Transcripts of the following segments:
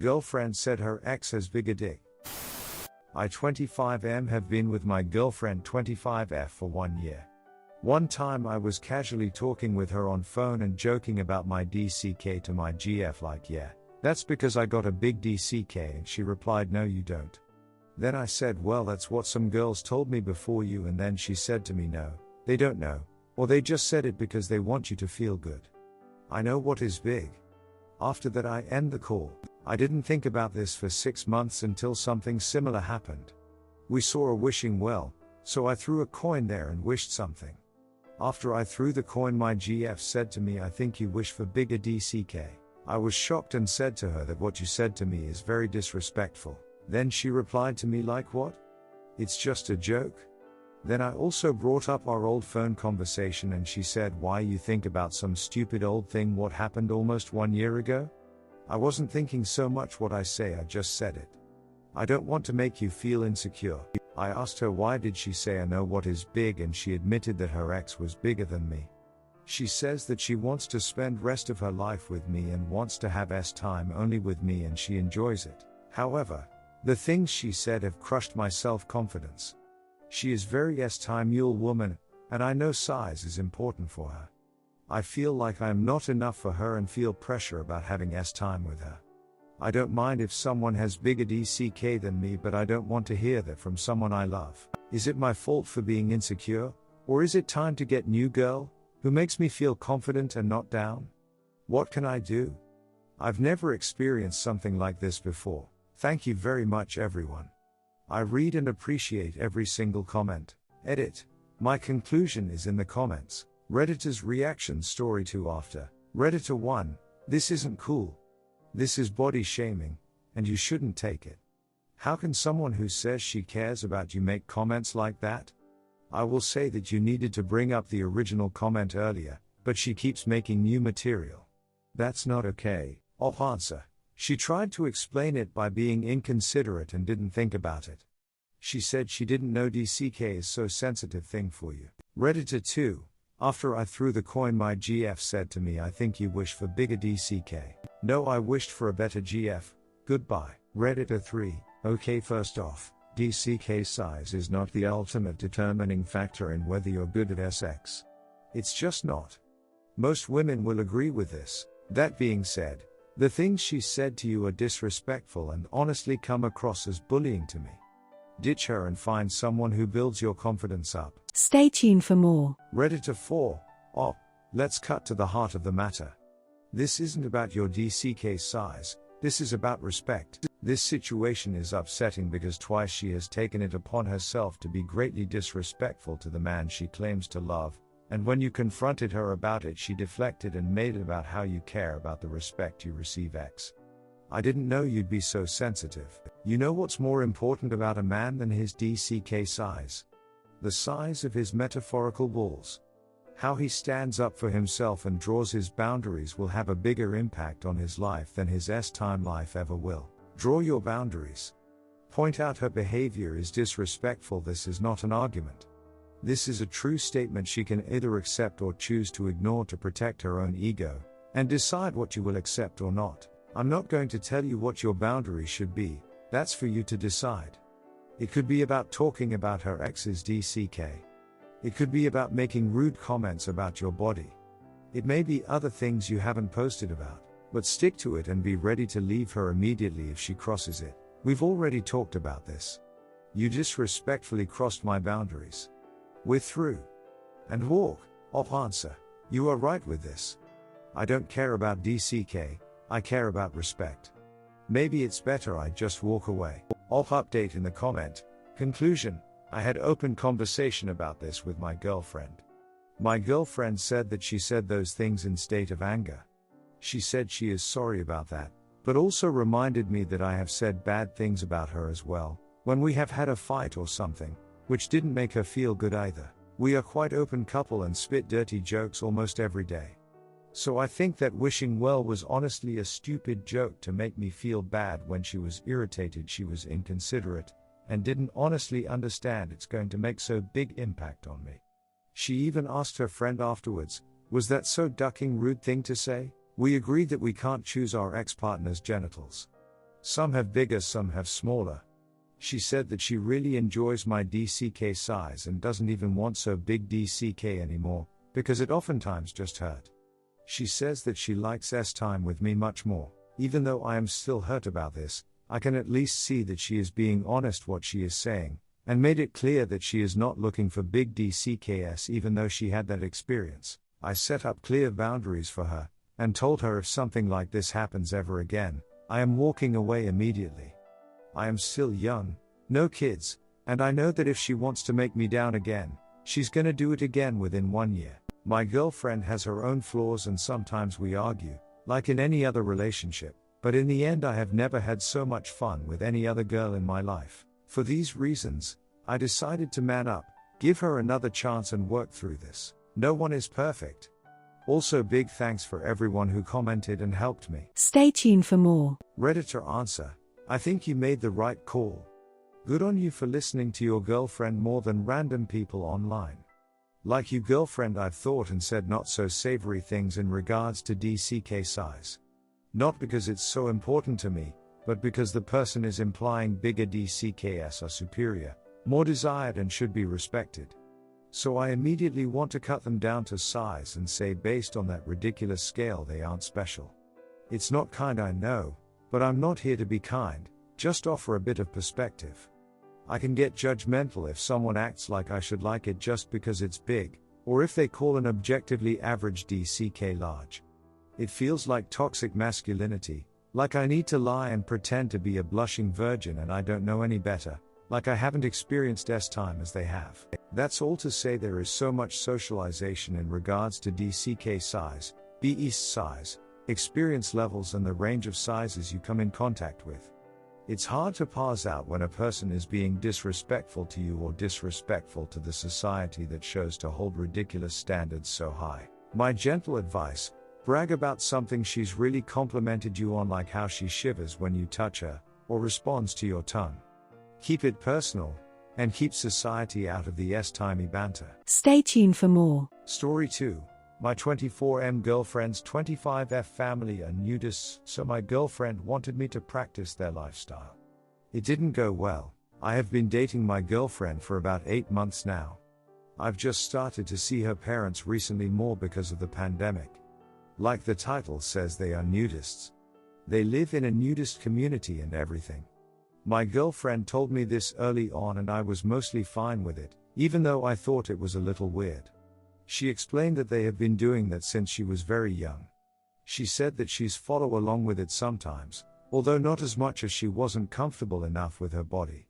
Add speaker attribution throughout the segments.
Speaker 1: Girlfriend said her ex has bigger dick. I 25M have been with my girlfriend 25F for 1 year. One time I was casually talking with her on phone and joking about my DCK to my GF like, yeah, that's because I got a big DCK, and she replied, no you don't. Then I said, well that's what some girls told me before you, and then she said to me, no, they don't know, or they just said it because they want you to feel good. I know what is big. After that I end the call. I didn't think about this for 6 months until something similar happened. We saw a wishing well, so I threw a coin there and wished something. After I threw the coin, my GF said to me, I think you wish for bigger DCK. I was shocked and said to her that what you said to me is very disrespectful. Then she replied to me like, what? It's just a joke? Then I also brought up our old phone conversation, and she said, why you think about some stupid old thing what happened almost 1 year ago? I wasn't thinking so much what I say, I just said it. I don't want to make you feel insecure. I asked her why did she say I know what is big, and she admitted that her ex was bigger than me. She says that she wants to spend rest of her life with me and wants to have time only with me, and she enjoys it. However, the things she said have crushed my self-confidence. She is very time mule woman, and I know size is important for her. I feel like I am not enough for her and feel pressure about having time with her. I don't mind if someone has bigger DCK than me, but I don't want to hear that from someone I love. Is it my fault for being insecure? Or is it time to get new girl, who makes me feel confident and not down? What can I do? I've never experienced something like this before. Thank you very much everyone. I read and appreciate every single comment. Edit. My conclusion is in the comments. Redditor's reaction story 2 after. Redditor 1, this isn't cool. This is body shaming, and you shouldn't take it. How can someone who says she cares about you make comments like that? I will say that you needed to bring up the original comment earlier, but she keeps making new material. That's not okay. Answer. She tried to explain it by being inconsiderate and didn't think about it. She said she didn't know DCK is so sensitive thing for you. Redditor 2, after I threw the coin, my GF said to me, I think you wish for bigger DCK. No, I wished for a better GF. Goodbye. Redditor 3, okay, first off, DCK size is not the ultimate determining factor in whether you're good at sex. It's just not. Most women will agree with this. That being said, the things she said to you are disrespectful and honestly come across as bullying to me. Ditch her and find someone who builds your confidence up.
Speaker 2: Stay tuned for more.
Speaker 1: Redditor 4, let's cut to the heart of the matter. This isn't about your DCK size, this is about respect. This situation is upsetting because twice she has taken it upon herself to be greatly disrespectful to the man she claims to love, and when you confronted her about it, she deflected and made it about how you care about the respect you receive. I didn't know you'd be so sensitive. You know what's more important about a man than his DCK size? The size of his metaphorical balls. How he stands up for himself and draws his boundaries will have a bigger impact on his life than his time life ever will. Draw your boundaries. Point out her behavior is disrespectful. This is not an argument. This is a true statement she can either accept or choose to ignore to protect her own ego, and decide what you will accept or not. I'm not going to tell you what your boundaries should be, that's for you to decide. It could be about talking about her ex's DCK. It could be about making rude comments about your body. It may be other things you haven't posted about, but stick to it and be ready to leave her immediately if she crosses it. We've already talked about this. You disrespectfully crossed my boundaries. We're through. And walk. Answer. You are right with this. I don't care about DCK, I care about respect. Maybe it's better I just walk away. Update in the comment. Conclusion. I had open conversation about this with my girlfriend. My girlfriend said that she said those things in state of anger. She said she is sorry about that, but also reminded me that I have said bad things about her as well, when we have had a fight or something, which didn't make her feel good either. We are quite open couple and spit dirty jokes almost every day. So I think that wishing well was honestly a stupid joke to make me feel bad when she was irritated. She was inconsiderate, and didn't honestly understand it's going to make so big impact on me. She even asked her friend afterwards, was that so ducking rude thing to say? We agreed that we can't choose our ex-partner's genitals. Some have bigger, some have smaller. She said that she really enjoys my DCK size and doesn't even want so big DCK anymore, because it oftentimes just hurt. She says that she likes S time with me much more. Even though I am still hurt about this, I can at least see that she is being honest what she is saying, and made it clear that she is not looking for big DCKS even though she had that experience. I set up clear boundaries for her, and told her if something like this happens ever again, I am walking away immediately. I am still young, no kids, and I know that if she wants to make me down again, she's gonna do it again within 1 year. My girlfriend has her own flaws and sometimes we argue, like in any other relationship, but in the end I have never had so much fun with any other girl in my life. For these reasons, I decided to man up, give her another chance and work through this. No one is perfect. Also big thanks for everyone who commented and helped me.
Speaker 2: Stay tuned for more.
Speaker 1: Redditor answer: I think you made the right call. Good on you for listening to your girlfriend more than random people online. Like you girlfriend, I've thought and said not so savory things in regards to DCK size. Not because it's so important to me, but because the person is implying bigger DCKs are superior, more desired and should be respected. So I immediately want to cut them down to size and say based on that ridiculous scale they aren't special. It's not kind, I know, but I'm not here to be kind, just offer a bit of perspective. I can get judgmental if someone acts like I should like it just because it's big, or if they call an objectively average DCK large. It feels like toxic masculinity, like I need to lie and pretend to be a blushing virgin and I don't know any better, like I haven't experienced S time as they have. That's all to say there is so much socialization in regards to DCK size, BEast size, experience levels and the range of sizes you come in contact with. It's hard to parse out when a person is being disrespectful to you or disrespectful to the society that shows to hold ridiculous standards so high. My gentle advice: brag about something she's really complimented you on, like how she shivers when you touch her, or responds to your tongue. Keep it personal, and keep society out of the S-timey banter.
Speaker 2: Stay tuned for more.
Speaker 1: Story 2. My 24M girlfriend's 25F family are nudists, so my girlfriend wanted me to practice their lifestyle. It didn't go well. I have been dating my girlfriend for about 8 months now. I've just started to see her parents recently more because of the pandemic. Like the title says, they are nudists. They live in a nudist community and everything. My girlfriend told me this early on and I was mostly fine with it, even though I thought it was a little weird. She explained that they have been doing that since she was very young. She said that she's follow along with it sometimes, although not as much as she wasn't comfortable enough with her body.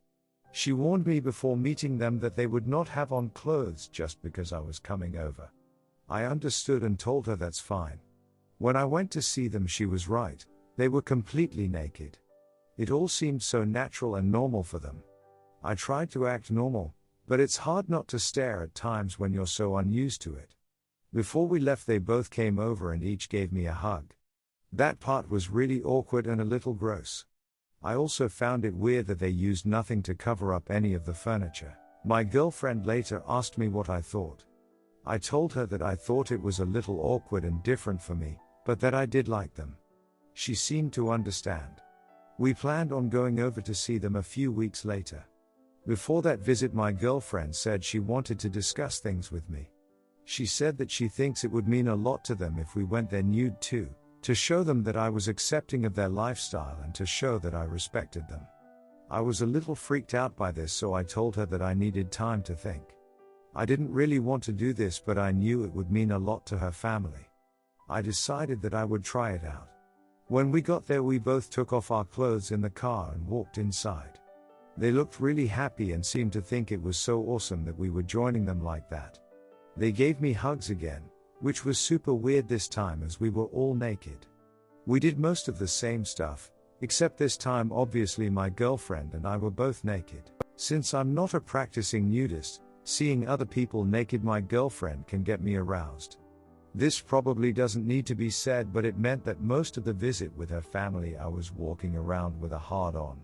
Speaker 1: She warned me before meeting them that they would not have on clothes just because I was coming over. I understood and told her that's fine. When I went to see them, she was right. They were completely naked. It all seemed so natural and normal for them. I tried to act normal, but it's hard not to stare at times when you're so unused to it. Before we left, they both came over and each gave me a hug. That part was really awkward and a little gross. I also found it weird that they used nothing to cover up any of the furniture. My girlfriend later asked me what I thought. I told her that I thought it was a little awkward and different for me, but that I did like them. She seemed to understand. We planned on going over to see them a few weeks later. Before that visit, my girlfriend said she wanted to discuss things with me. She said that she thinks it would mean a lot to them if we went there nude too, to show them that I was accepting of their lifestyle and to show that I respected them. I was a little freaked out by this, so I told her that I needed time to think. I didn't really want to do this, but I knew it would mean a lot to her family. I decided that I would try it out. When we got there, we both took off our clothes in the car and walked inside. They looked really happy and seemed to think it was so awesome that we were joining them like that. They gave me hugs again, which was super weird this time as we were all naked. We did most of the same stuff, except this time obviously my girlfriend and I were both naked. Since I'm not a practicing nudist, seeing other people naked, my girlfriend can get me aroused. This probably doesn't need to be said, but it meant that most of the visit with her family I was walking around with a hard on.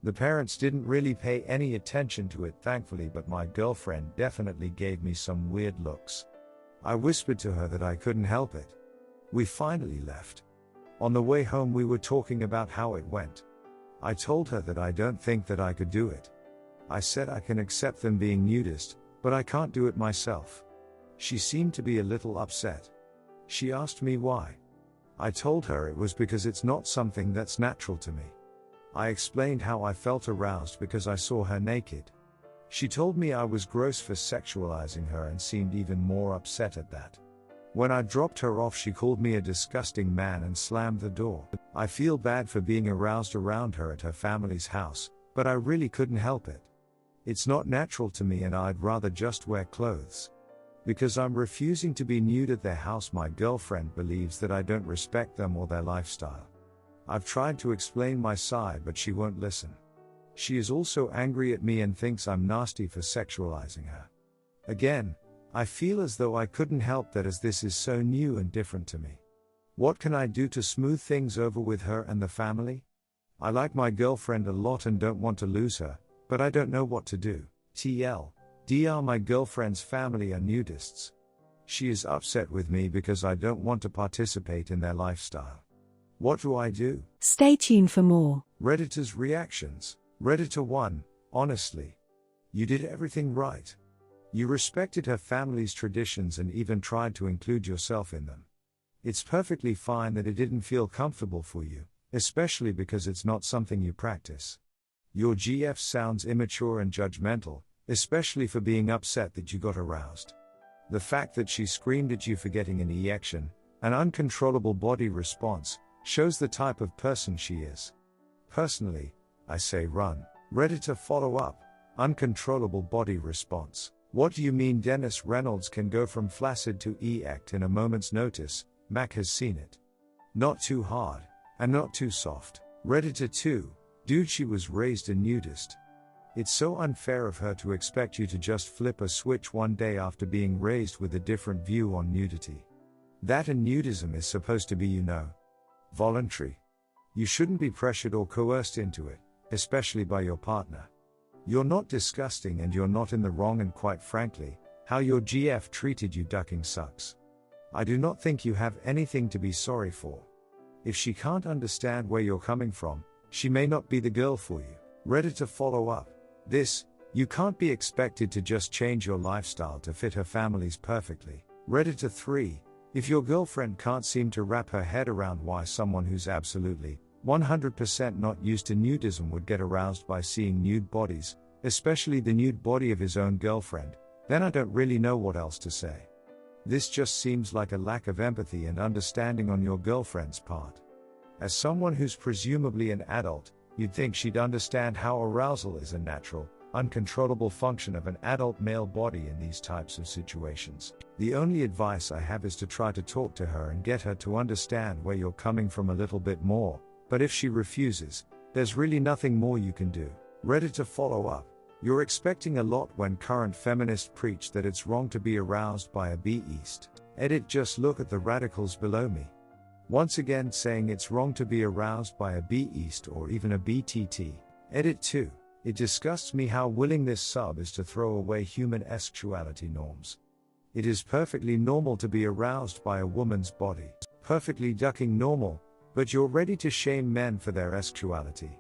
Speaker 1: The parents didn't really pay any attention to it, thankfully, but my girlfriend definitely gave me some weird looks. I whispered to her that I couldn't help it. We finally left. On the way home we were talking about how it went. I told her that I don't think that I could do it. I said I can accept them being nudist, but I can't do it myself. She seemed to be a little upset. She asked me why. I told her it was because it's not something that's natural to me. I explained how I felt aroused because I saw her naked. She told me I was gross for sexualizing her and seemed even more upset at that. When I dropped her off, she called me a disgusting man and slammed the door. I feel bad for being aroused around her at her family's house, but I really couldn't help it. It's not natural to me and I'd rather just wear clothes. Because I'm refusing to be nude at their house, my girlfriend believes that I don't respect them or their lifestyle. I've tried to explain my side, but she won't listen. She is also angry at me and thinks I'm nasty for sexualizing her. Again, I feel as though I couldn't help that as this is so new and different to me. What can I do to smooth things over with her and the family? I like my girlfriend a lot and don't want to lose her, but I don't know what to do. TLDR, my girlfriend's family are nudists. She is upset with me because I don't want to participate in their lifestyle. What do I do?
Speaker 2: Stay tuned for more.
Speaker 1: Redditor's reactions. Redditor 1, honestly. You did everything right. You respected her family's traditions and even tried to include yourself in them. It's perfectly fine that it didn't feel comfortable for you, especially because it's not something you practice. Your GF sounds immature and judgmental, especially for being upset that you got aroused. The fact that she screamed at you for getting an erection, an uncontrollable body response, shows the type of person she is. Personally, I say run. Redditor follow-up. Uncontrollable body response. What do you mean Dennis Reynolds can go from flaccid to erect in a moment's notice? Mac has seen it. Not too hard, and not too soft. Redditor 2. Dude, she was raised a nudist. It's so unfair of her to expect you to just flip a switch one day after being raised with a different view on nudity. That and nudism is supposed to be, voluntary. You shouldn't be pressured or coerced into it, especially by your partner. You're not disgusting and you're not in the wrong, and quite frankly, how your GF treated you ducking sucks. I do not think you have anything to be sorry for. If she can't understand where you're coming from, she may not be the girl for you. Redditor follow up. You can't be expected to just change your lifestyle to fit her family's perfectly. Redditor 3. If your girlfriend can't seem to wrap her head around why someone who's absolutely 100% not used to nudism would get aroused by seeing nude bodies, especially the nude body of his own girlfriend, then I don't really know what else to say. This just seems like a lack of empathy and understanding on your girlfriend's part. As someone who's presumably an adult, you'd think she'd understand how arousal is a natural, uncontrollable function of an adult male body in these types of situations. The only advice I have is to try to talk to her and get her to understand where you're coming from a little bit more, but if she refuses, there's really nothing more you can do. Redditor follow up. You're expecting a lot when current feminists preach that it's wrong to be aroused by a beast. Edit, just look at the radicals below me. Once again saying it's wrong to be aroused by a beast or even a BTT. Edit 2. It disgusts me how willing this sub is to throw away human sexuality norms. It is perfectly normal to be aroused by a woman's body. Perfectly ducking normal, but you're ready to shame men for their sexuality.